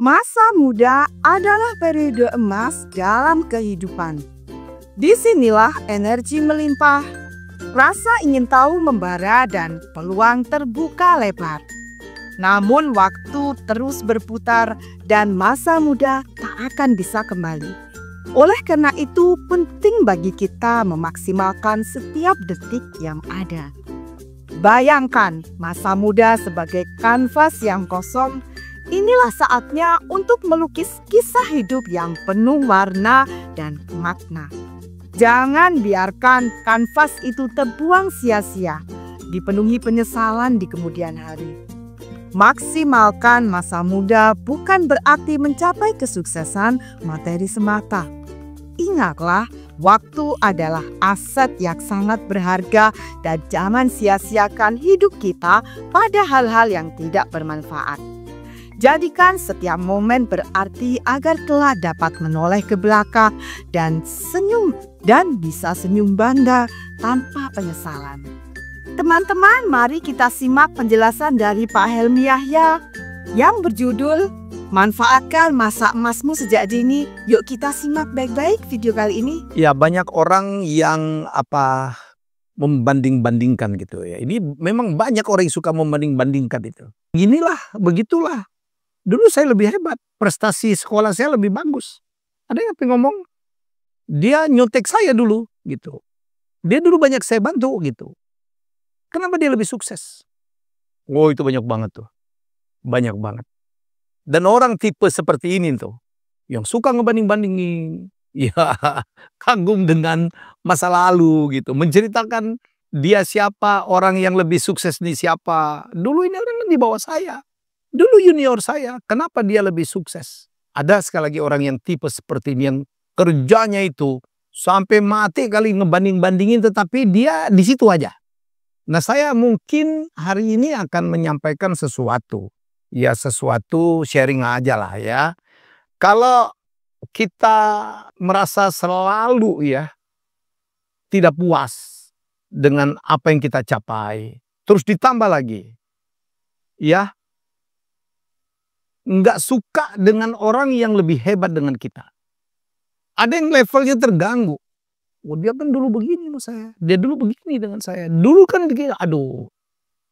Masa muda adalah periode emas dalam kehidupan. Disinilah energi melimpah, rasa ingin tahu membara dan peluang terbuka lebar. Namun waktu terus berputar dan masa muda tak akan bisa kembali. Oleh karena itu penting bagi kita memaksimalkan setiap detik yang ada. Bayangkan masa muda sebagai kanvas yang kosong. Inilah saatnya untuk melukis kisah hidup yang penuh warna dan makna. Jangan biarkan kanvas itu terbuang sia-sia, dipenuhi penyesalan di kemudian hari. Maksimalkan masa muda bukan berarti mencapai kesuksesan materi semata. Ingatlah, waktu adalah aset yang sangat berharga dan jangan sia-siakan hidup kita pada hal-hal yang tidak bermanfaat. Jadikan setiap momen berarti agar kelak dapat menoleh ke belakang dan bisa senyum bangga tanpa penyesalan. Teman-teman, mari kita simak penjelasan dari Pak Helmi Yahya yang berjudul Manfaatkan Masa Emasmu Sejak Dini. Yuk kita simak baik-baik video kali ini. Ya, banyak orang yang membanding-bandingkan gitu ya. Ini memang banyak orang yang suka membanding-bandingkan itu. Inilah, begitulah. Dulu saya lebih hebat, prestasi sekolah saya lebih bagus. Ada yang ngomong, dia nyontek saya dulu gitu. Dia dulu banyak saya bantu gitu. Kenapa dia lebih sukses? Oh, itu banyak banget tuh. Banyak banget. Dan orang tipe seperti ini tuh, yang suka ngebanding-bandingin, ya kagum dengan masa lalu gitu. Menceritakan dia siapa, orang yang lebih sukses nih siapa. Dulu ini orang di bawah saya. Dulu junior saya, kenapa dia lebih sukses? Ada sekali lagi orang yang tipe seperti ini yang kerjanya itu sampai mati kali ngebanding-bandingin, tetapi dia di situ aja. Nah, saya mungkin hari ini akan menyampaikan sesuatu. Ya, sesuatu sharing aja lah ya. Kalau kita merasa selalu ya tidak puas dengan apa yang kita capai, terus ditambah lagi ya, nggak suka dengan orang yang lebih hebat dengan kita. Ada yang levelnya terganggu. Oh, dia kan dulu begini sama saya. Dia dulu begini dengan saya. Dulu kan begini. Aduh.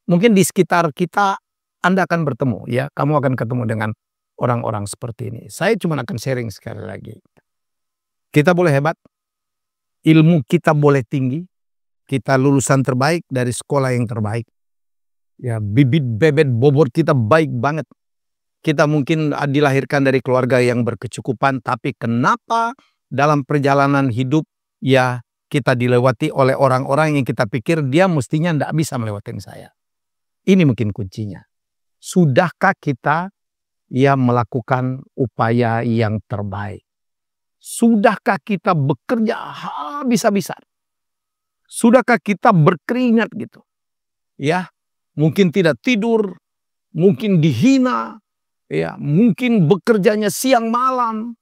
Mungkin di sekitar kita Anda akan bertemu ya. Kamu akan ketemu dengan orang-orang seperti ini. Saya cuma akan sharing sekali lagi. Kita boleh hebat. Ilmu kita boleh tinggi. Kita lulusan terbaik dari sekolah yang terbaik. Ya, bibit bebet bobot kita baik banget. Kita mungkin dilahirkan dari keluarga yang berkecukupan, tapi kenapa dalam perjalanan hidup ya kita dilewati oleh orang-orang yang kita pikir dia mestinya tidak bisa melewati saya. Ini mungkin kuncinya. Sudahkah kita ya melakukan upaya yang terbaik? Sudahkah kita bekerja habis-habisan? Sudahkah kita berkeringat gitu? Ya, mungkin tidak tidur, mungkin dihina, ya, mungkin bekerjanya siang malam,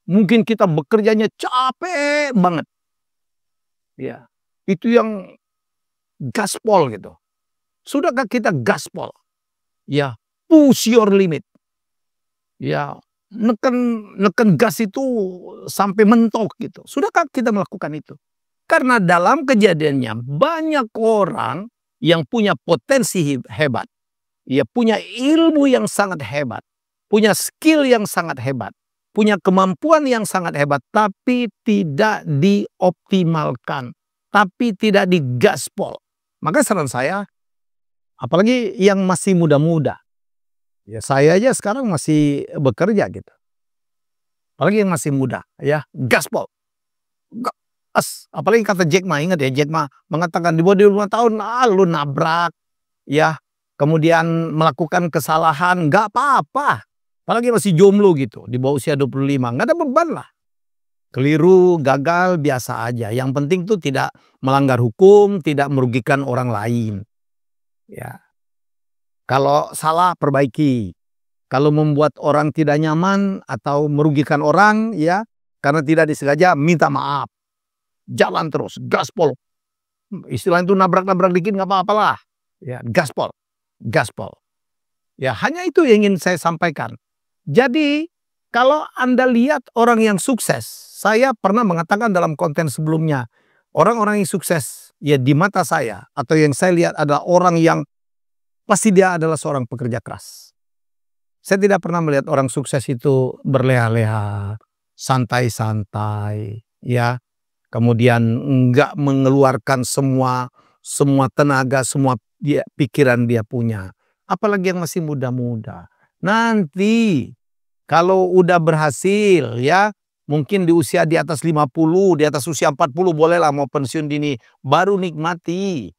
mungkin kita bekerjanya capek banget. Ya, itu yang gaspol gitu. Sudahkah kita gaspol? Ya, push your limit. Ya, neken gas itu sampai mentok gitu. Sudahkah kita melakukan itu? Karena dalam kejadiannya banyak orang yang punya potensi hebat. Ya, punya ilmu yang sangat hebat, punya skill yang sangat hebat, punya kemampuan yang sangat hebat, tapi tidak dioptimalkan, tapi tidak digaspol. Maka saran saya, apalagi yang masih muda-muda, ya saya aja sekarang masih bekerja gitu. Apalagi yang masih muda, ya gaspol. Gas. Apalagi kata Jack Ma, ingat ya, Jack Ma mengatakan di bawah 25 tahun, lu nabrak, ya. Kemudian melakukan kesalahan, nggak apa-apa. Apalagi masih jomblo gitu, di bawah usia 25. Nggak ada beban lah. Keliru, gagal, biasa aja. Yang penting tuh tidak melanggar hukum, tidak merugikan orang lain. Ya. Kalau salah, perbaiki. Kalau membuat orang tidak nyaman atau merugikan orang, ya, karena tidak disengaja, minta maaf. Jalan terus, gaspol. Istilah itu nabrak-nabrak dikit nggak apa-apalah. Ya, gaspol. Gaspol. Ya, hanya itu yang ingin saya sampaikan. Jadi kalau Anda lihat orang yang sukses, saya pernah mengatakan dalam konten sebelumnya, orang-orang yang sukses ya di mata saya atau yang saya lihat adalah orang yang pasti dia adalah seorang pekerja keras. Saya tidak pernah melihat orang sukses itu berleha-leha, santai-santai, ya. Kemudian enggak mengeluarkan semua tenaga, semua pikiran dia punya. Apalagi yang masih muda-muda. Nanti kalau udah berhasil, ya, mungkin di usia di atas 50, di atas usia 40 bolehlah mau pensiun dini, baru nikmati.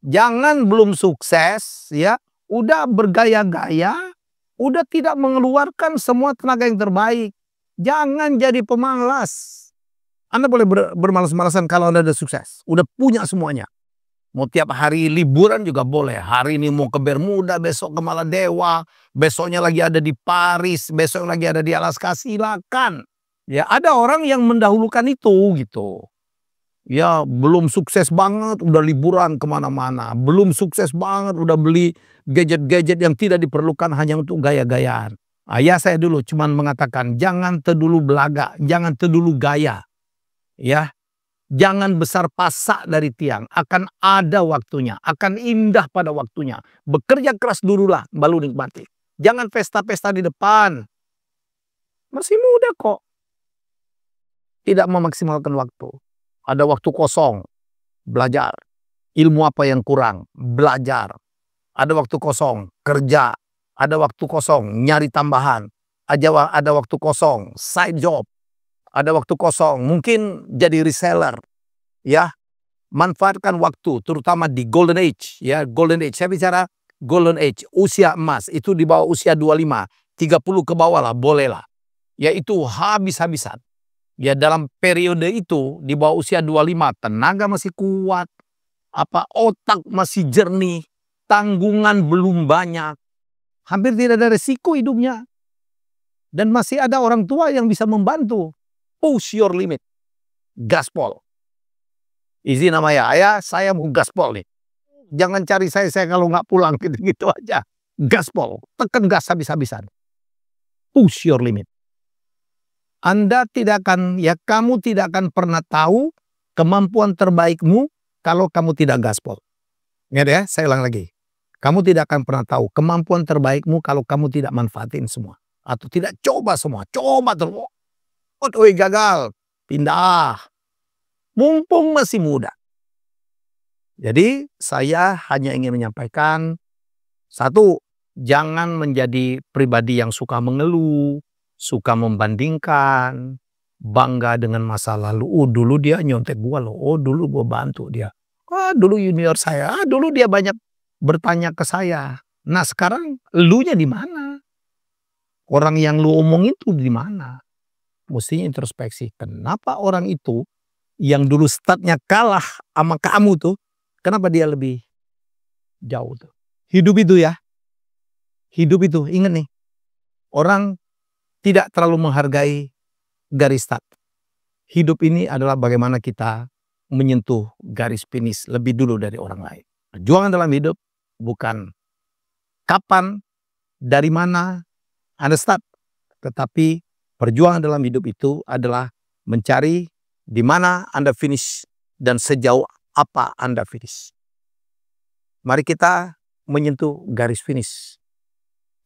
Jangan belum sukses, ya, udah bergaya-gaya, udah tidak mengeluarkan semua tenaga yang terbaik. Jangan jadi pemalas. Anda boleh bermalas-malasan kalau Anda udah sukses, udah punya semuanya. Mau tiap hari liburan juga boleh. Hari ini mau ke Bermuda, besok ke Maladewa, besoknya lagi ada di Paris, besok lagi ada di Alaska, silakan. Ya, ada orang yang mendahulukan itu gitu. Ya, belum sukses banget udah liburan kemana-mana. Belum sukses banget udah beli gadget-gadget yang tidak diperlukan hanya untuk gaya-gayaan. Ayah saya dulu cuman mengatakan jangan terdulu belaga, jangan terdulu gaya. Ya, jangan besar pasak dari tiang. Akan ada waktunya, akan indah pada waktunya. Bekerja keras dululah, baru nikmati. Jangan pesta-pesta di depan. Masih muda kok. Tidak memaksimalkan waktu. Ada waktu kosong, belajar. Ilmu apa yang kurang, belajar. Ada waktu kosong, kerja. Ada waktu kosong, nyari tambahan. Ada waktu kosong, side job. Ada waktu kosong, mungkin jadi reseller. Ya, manfaatkan waktu, terutama di golden age. Ya, golden age. Saya bicara golden age, usia emas. Itu di bawah usia 25, 30 ke bawah lah, boleh lah. Yaitu habis-habisan. Ya, dalam periode itu di bawah usia 25 tenaga masih kuat, otak masih jernih, tanggungan belum banyak, hampir tidak ada resiko hidupnya, dan masih ada orang tua yang bisa membantu. Push your limit, gaspol. Izin nama ayah, saya mau gaspol nih. Jangan cari saya kalau nggak pulang gitu-gitu aja. Gaspol, tekan gas habis-habisan. Push your limit. Anda tidak akan, ya kamu tidak akan pernah tahu kemampuan terbaikmu kalau kamu tidak gaspol. Ingat ya, saya ulang lagi. Kamu tidak akan pernah tahu kemampuan terbaikmu kalau kamu tidak manfaatin semua. Atau tidak coba semua. Coba terus. Oh, gagal. Pindah. Mumpung masih muda. Jadi saya hanya ingin menyampaikan, satu, jangan menjadi pribadi yang suka mengeluh, suka membandingkan, bangga dengan masa lalu. Oh, dulu dia nyontek gua loh. Oh, dulu gua bantu dia. Dulu junior saya. Dulu dia banyak bertanya ke saya. Nah, sekarang elunya di mana? Orang yang lu omongin itu di mana? Mestinya introspeksi. Kenapa orang itu yang dulu startnya kalah sama kamu tuh, kenapa dia lebih jauh tuh? Hidup itu ya. Hidup itu, ingat nih. Orang tidak terlalu menghargai garis start. Hidup ini adalah bagaimana kita menyentuh garis finish lebih dulu dari orang lain. Perjuangan dalam hidup bukan kapan, dari mana Anda start. Tetapi perjuangan dalam hidup itu adalah mencari di mana Anda finish dan sejauh apa Anda finish. Mari kita menyentuh garis finish.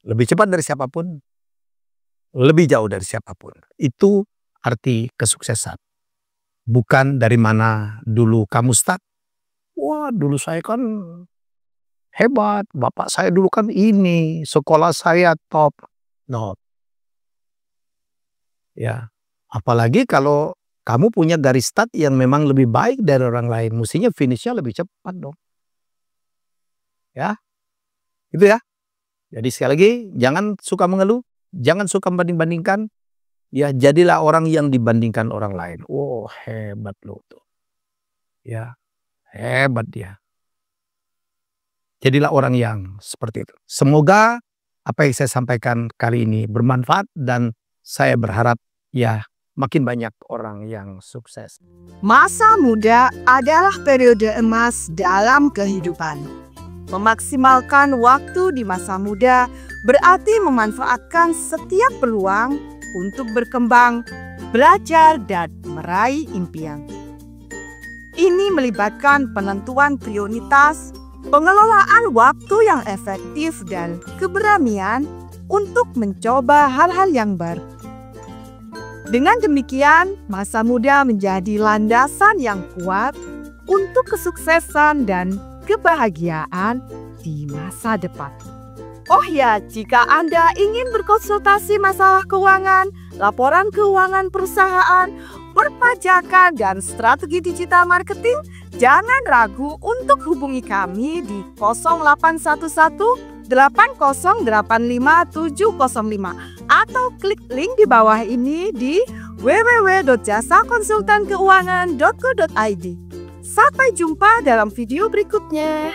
Lebih cepat dari siapapun, lebih jauh dari siapapun. Itu arti kesuksesan. Bukan dari mana dulu kamu start. Wah, dulu saya kan hebat. Bapak saya dulu kan ini. Sekolah saya top. No. Ya. Apalagi kalau kamu punya garis start yang memang lebih baik dari orang lain. Mestinya finishnya lebih cepat dong. Ya. Itu ya. Jadi sekali lagi, jangan suka mengeluh. Jangan suka membanding-bandingkan. Ya, jadilah orang yang dibandingkan orang lain. Oh, hebat loh tuh. Ya, hebat dia. Jadilah orang yang seperti itu. Semoga apa yang saya sampaikan kali ini bermanfaat dan saya berharap ya makin banyak orang yang sukses. Masa muda adalah periode emas dalam kehidupan. Memaksimalkan waktu di masa muda berarti memanfaatkan setiap peluang untuk berkembang, belajar, dan meraih impian. Ini melibatkan penentuan prioritas, pengelolaan waktu yang efektif, dan keberanian untuk mencoba hal-hal yang baru. Dengan demikian, masa muda menjadi landasan yang kuat untuk kesuksesan dan kebahagiaan di masa depan. Oh ya, jika Anda ingin berkonsultasi masalah keuangan, laporan keuangan perusahaan, perpajakan, dan strategi digital marketing, jangan ragu untuk hubungi kami di 0811 8085 705 atau klik link di bawah ini di www.jasakonsultankeuangan.co.id. Sampai jumpa dalam video berikutnya.